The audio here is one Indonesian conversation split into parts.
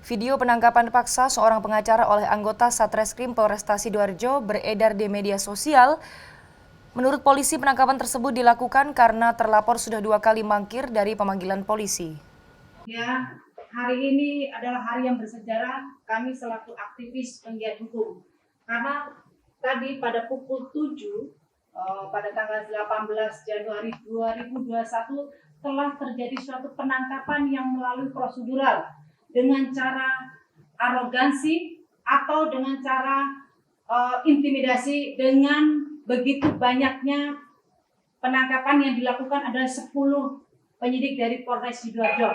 Video penangkapan paksa seorang pengacara oleh anggota Satreskrim Polresta Sidoarjo beredar di media sosial. Menurut polisi, penangkapan tersebut dilakukan karena terlapor sudah 2 kali mangkir dari pemanggilan polisi. Ya, hari ini adalah hari yang bersejarah kami selaku aktivis penggiat hukum. Karena tadi pada pukul 7 pada tanggal 18 Januari 2021 telah terjadi suatu penangkapan yang melalui prosedural dengan cara arogansi atau dengan cara intimidasi. Dengan begitu banyaknya penangkapan yang dilakukan adalah 10 penyidik dari Polres Sidoarjo.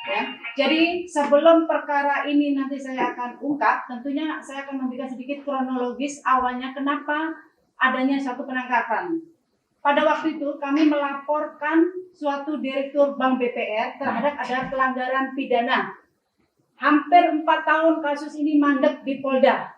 Ya. Jadi sebelum perkara ini nanti saya akan ungkap, tentunya saya akan memberikan sedikit kronologis awalnya kenapa adanya satu penangkapan. Pada waktu itu kami melaporkan suatu direktur Bank BPR terhadap ada pelanggaran pidana. Hampir 4 tahun kasus ini mandek di Polda.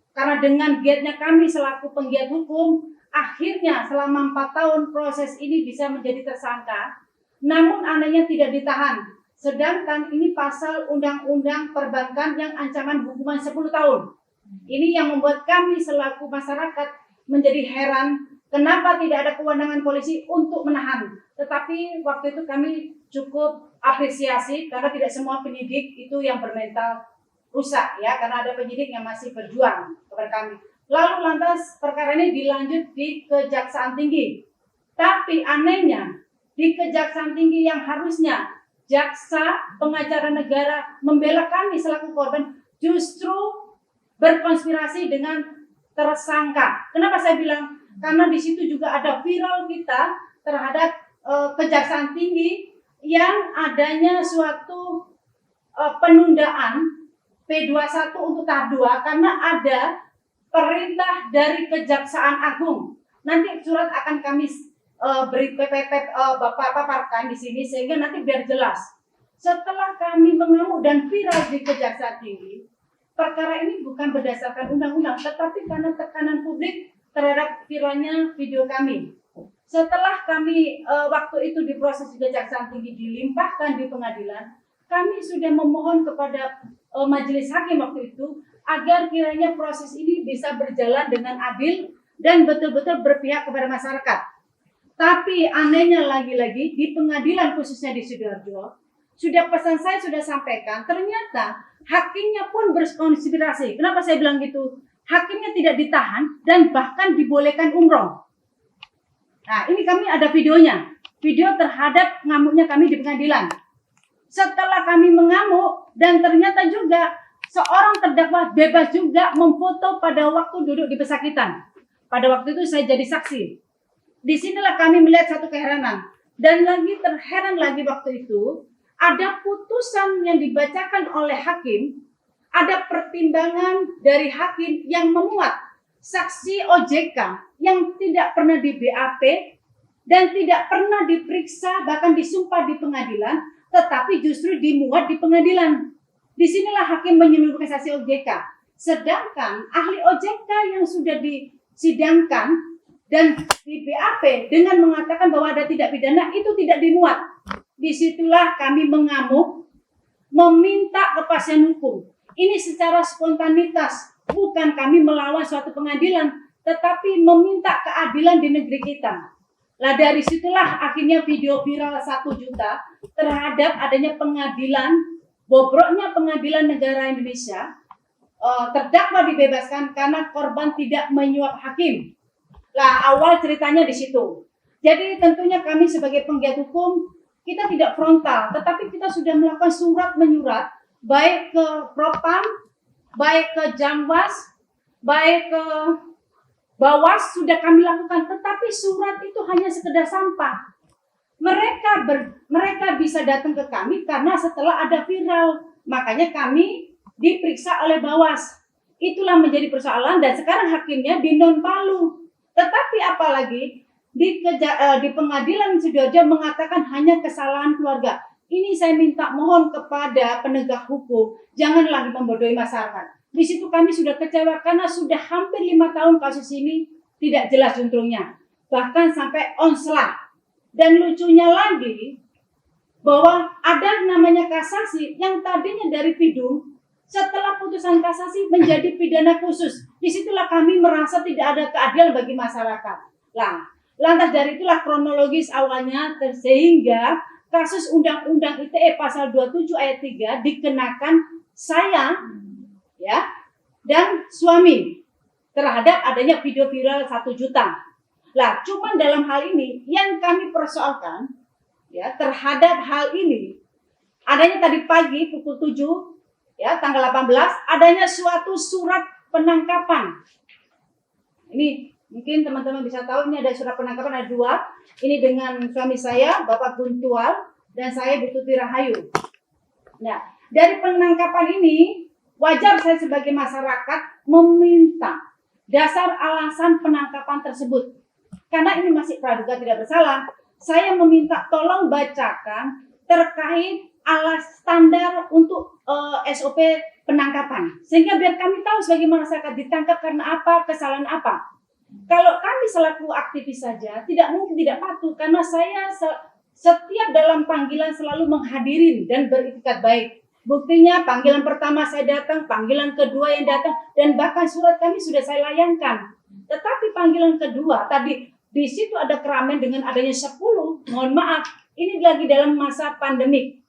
Karena dengan giatnya kami selaku penggiat hukum, akhirnya selama 4 tahun proses ini bisa menjadi tersangka. Namun anehnya tidak ditahan. Sedangkan ini pasal undang-undang perbankan yang ancaman hukuman 10 tahun. Ini yang membuat kami selaku masyarakat menjadi heran kenapa tidak ada kewenangan polisi untuk menahan. Tetapi waktu itu kami cukup apresiasi karena tidak semua penyidik itu yang bermental rusak ya, karena ada penyidik yang masih berjuang kepada kami. Lalu lantas perkara ini dilanjut di Kejaksaan Tinggi. Tapi anehnya di Kejaksaan Tinggi yang harusnya jaksa pengacara negara membela kami selaku korban justru berkonspirasi dengan tersangka. Kenapa saya bilang? Karena di situ juga ada viral kita terhadap Kejaksaan Tinggi yang adanya suatu penundaan P21 untuk tahap 2 karena ada perintah dari Kejaksaan Agung. Nanti surat akan kami beri Bapak paparkan di sini sehingga nanti biar jelas. Setelah kami mengamuk dan viral di Kejaksaan Tinggi, perkara ini bukan berdasarkan undang-undang, tetapi karena tekanan publik terhadap viralnya video kami. Setelah kami waktu itu diproses di Kejaksaan Tinggi dilimpahkan di pengadilan, kami sudah memohon kepada majelis hakim waktu itu agar kiranya proses ini bisa berjalan dengan adil dan betul-betul berpihak kepada masyarakat. Tapi anehnya lagi-lagi di pengadilan khususnya di Sidoarjo, sudah pesan saya sudah sampaikan, ternyata hakimnya pun berkonspirasi. Kenapa saya bilang gitu? Hakimnya tidak ditahan dan bahkan dibolehkan umroh. Nah, ini kami ada videonya. Video terhadap ngamuknya kami di pengadilan. Setelah kami mengamuk dan ternyata juga seorang terdakwa bebas juga memfoto pada waktu duduk di pesakitan. Pada waktu itu saya jadi saksi. Disinilah kami melihat satu keheranan. Dan lagi terheran lagi waktu itu, ada putusan yang dibacakan oleh hakim, ada pertimbangan dari hakim yang memuat saksi OJK yang tidak pernah di BAP dan tidak pernah diperiksa bahkan disumpah di pengadilan, tetapi justru dimuat di pengadilan. Disinilah hakim menyeluruhkan saksi OJK. Sedangkan ahli OJK yang sudah disidangkan dan di BAP dengan mengatakan bahwa ada tidak pidana itu tidak dimuat. Disitulah kami mengamuk, meminta kepastian hukum. Ini secara spontanitas, bukan kami melawan suatu pengadilan, tetapi meminta keadilan di negeri kita. Lah dari situlah akhirnya video viral 1 juta terhadap adanya pengadilan, bobroknya pengadilan negara Indonesia, terdakwa dibebaskan karena korban tidak menyuap hakim. Lah awal ceritanya di situ. Jadi tentunya kami sebagai penggiat hukum, kita tidak frontal, tetapi kita sudah melakukan surat menyurat, baik ke Propam, baik ke Jamwas, baik ke Bawas sudah kami lakukan, tetapi surat itu hanya sekedar sampah. Mereka bisa datang ke kami karena setelah ada viral, makanya kami diperiksa oleh Bawas. Itulah menjadi persoalan dan sekarang hakimnya di non-Palu. Tetapi apalagi di pengadilan Sidoarjo mengatakan hanya kesalahan keluarga. Ini saya minta mohon kepada penegak hukum, jangan lagi membodohi masyarakat. Di situ kami sudah kecewa karena sudah hampir 5 tahun kasus ini tidak jelas juntrungnya. Bahkan sampai onslah. Dan lucunya lagi, bahwa ada namanya kasasi yang tadinya dari pidum, setelah putusan kasasi menjadi pidana khusus. Disitulah kami merasa tidak ada keadilan bagi masyarakat. Lah, lantas dari itulah kronologis awalnya sehingga kasus Undang-Undang ITE pasal 27 ayat 3 dikenakan saya ya dan suami terhadap adanya video viral 1 juta. Lah, cuman dalam hal ini yang kami persoalkan ya terhadap hal ini adanya tadi pagi pukul 7 ya tanggal 18 adanya suatu surat penangkapan. Ini mungkin teman-teman bisa tahu ini ada surat penangkapan ada 2. Ini dengan suami saya Bapak Guntual dan saya Bu Tuti Rahayu. Nah, dari penangkapan ini wajar saya sebagai masyarakat meminta dasar alasan penangkapan tersebut. Karena ini masih praduga tidak bersalah, saya meminta tolong bacakan terkait alas standar untuk SOP penangkapan. Sehingga biar kami tahu sebagai masyarakat ditangkap karena apa, kesalahan apa. Kalau kami selaku aktivis saja, tidak mungkin tidak patuh. Karena saya setiap dalam panggilan selalu menghadirin dan beritikat baik. Buktinya panggilan pertama saya datang, panggilan kedua yang datang, dan bahkan surat kami sudah saya layangkan. Tetapi panggilan kedua, tadi di situ ada keramaian dengan adanya 10, mohon maaf, ini lagi dalam masa pandemik.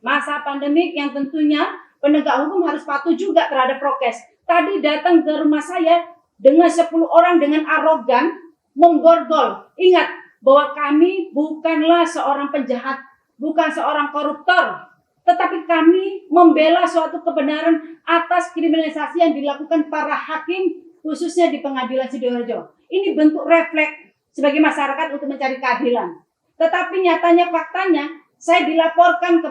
Masa pandemik yang tentunya penegak hukum harus patuh juga terhadap prokes. Tadi datang ke rumah saya dengan 10 orang dengan arogan, mengborgol. Ingat bahwa kami bukanlah seorang penjahat, bukan seorang koruptor. Tetapi kami membela suatu kebenaran atas kriminalisasi yang dilakukan para hakim khususnya di Pengadilan Sidoarjo. Ini bentuk refleks sebagai masyarakat untuk mencari keadilan. Tetapi nyatanya faktanya saya dilaporkan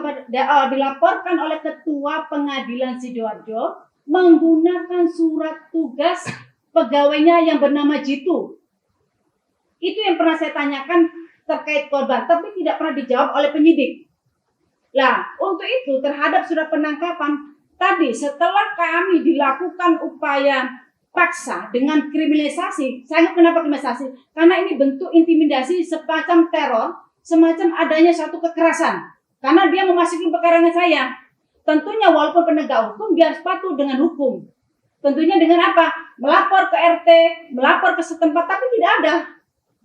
oleh Ketua Pengadilan Sidoarjo menggunakan surat tugas pegawainya yang bernama Jitu. Itu yang pernah saya tanyakan terkait korban, tapi tidak pernah dijawab oleh penyidik. Nah, untuk itu terhadap surat penangkapan tadi setelah kami dilakukan upaya paksa dengan kriminalisasi, saya kenapa kriminalisasi? Karena ini bentuk intimidasi semacam teror, semacam adanya satu kekerasan. Karena dia memasuki pekarangan saya. Tentunya walaupun penegak hukum dia harus patuh dengan hukum. Tentunya dengan apa? Melapor ke RT, melapor ke setempat, tapi tidak ada.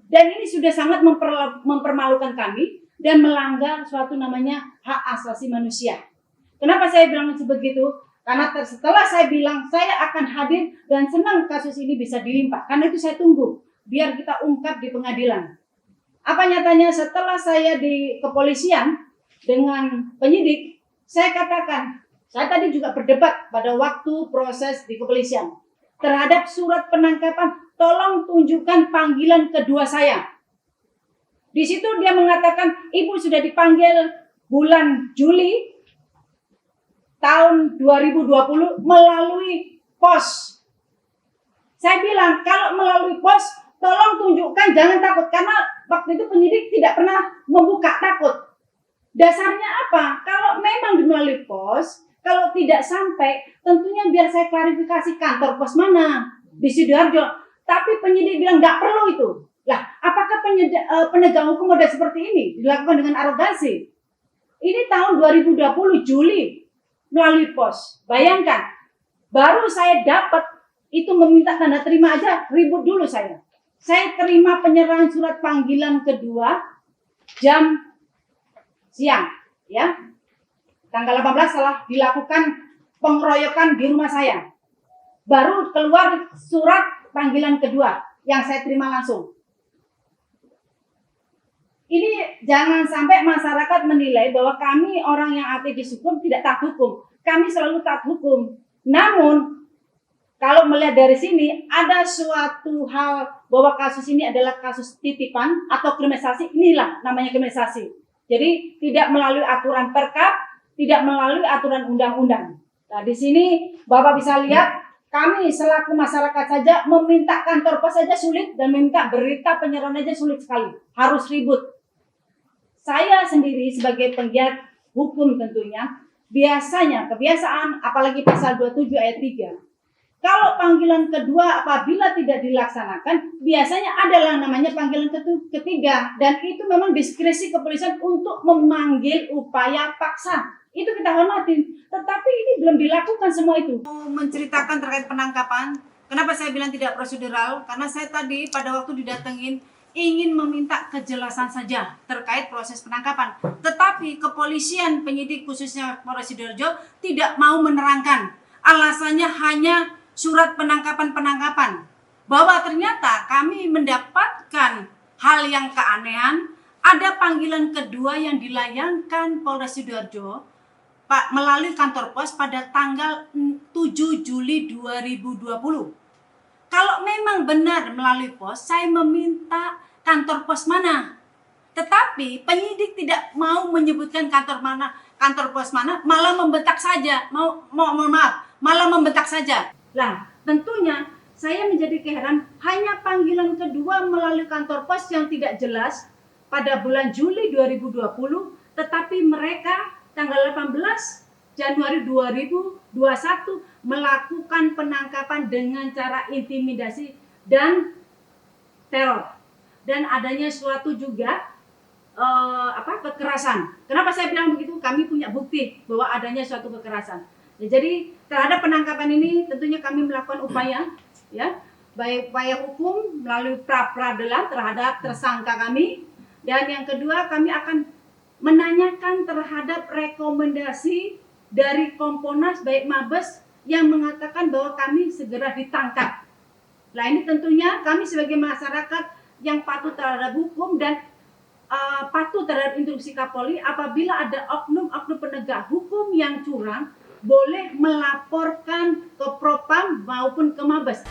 Dan ini sudah sangat mempermalukan kami dan melanggar suatu namanya hak asasi manusia. Kenapa saya bilang sebegitu? Karena setelah saya bilang saya akan hadir dan senang kasus ini bisa dilimpah. Karena itu saya tunggu biar kita ungkap di pengadilan. Apa nyatanya setelah saya di kepolisian dengan penyidik, saya katakan, saya tadi juga berdebat pada waktu proses di kepolisian terhadap surat penangkapan, tolong tunjukkan panggilan kedua saya. Di situ dia mengatakan, Ibu sudah dipanggil bulan Juli tahun 2020 melalui pos. Saya bilang, kalau melalui pos, tolong tunjukkan, jangan takut. Karena waktu itu penyidik tidak pernah membuka, takut. Dasarnya apa? Kalau memang melalui pos, kalau tidak sampai, tentunya biar saya klarifikasi kantor pos mana di Sidoarjo. Tapi penyidik bilang, nggak perlu itu. Lah, apakah penegak hukum model seperti ini dilakukan dengan arogansi? Ini tahun 2020 Juli melalui pos. Bayangkan, baru saya dapat itu meminta tanda terima aja ribut dulu saya. Saya terima penyerahan surat panggilan kedua jam siang, ya. Tanggal 18 telah dilakukan pengeroyokan di rumah saya. Baru keluar surat panggilan kedua yang saya terima langsung. Ini jangan sampai masyarakat menilai bahwa kami orang yang aktivis hukum tidak taat hukum. Kami selalu taat hukum. Namun, kalau melihat dari sini, ada suatu hal bahwa kasus ini adalah kasus titipan atau kriminalisasi. Inilah namanya kriminalisasi. Jadi, tidak melalui aturan perkap, tidak melalui aturan undang-undang. Nah, di sini Bapak bisa lihat, kami selaku masyarakat saja meminta kantor pos saja sulit dan meminta berita penyerahan saja sulit sekali. Harus ribut. Saya sendiri sebagai penggiat hukum tentunya, biasanya kebiasaan apalagi pasal 27 ayat 3. Kalau panggilan kedua apabila tidak dilaksanakan, biasanya adalah namanya panggilan ketiga, dan itu memang diskresi kepolisian untuk memanggil upaya paksa. Itu kita hormatin, tetapi ini belum dilakukan semua itu. Menceritakan terkait penangkapan, kenapa saya bilang tidak prosedural? Karena saya tadi pada waktu didatengin ingin meminta kejelasan saja terkait proses penangkapan. Tetapi kepolisian penyidik khususnya Polres Sidoarjo tidak mau menerangkan. Alasannya hanya surat penangkapan, bahwa ternyata kami mendapatkan hal yang keanehan. Ada panggilan kedua yang dilayangkan Polres Sidoarjo Pak melalui kantor pos pada tanggal 7 Juli 2020. Kalau memang benar melalui pos, saya meminta kantor pos mana. Tetapi penyidik tidak mau menyebutkan kantor pos mana, malah membentak saja. Malah membentak saja. Lah, tentunya saya menjadi keheran, hanya panggilan kedua melalui kantor pos yang tidak jelas pada bulan Juli 2020, tetapi mereka tanggal 18 Januari 2021 melakukan penangkapan dengan cara intimidasi dan teror. Dan adanya suatu juga kekerasan. Kenapa saya bilang begitu? Kami punya bukti bahwa adanya suatu kekerasan. Ya, jadi terhadap penangkapan ini tentunya kami melakukan upaya, ya, baik upaya hukum melalui pra-peradilan terhadap tersangka kami, dan yang kedua kami akan menanyakan terhadap rekomendasi dari Komponas baik Mabes yang mengatakan bahwa kami segera ditangkap. Nah, ini tentunya kami sebagai masyarakat yang patuh terhadap hukum dan patuh terhadap instruksi Kapolri, apabila ada oknum-oknum penegak hukum yang curang boleh melaporkan ke Propam maupun ke Mabes.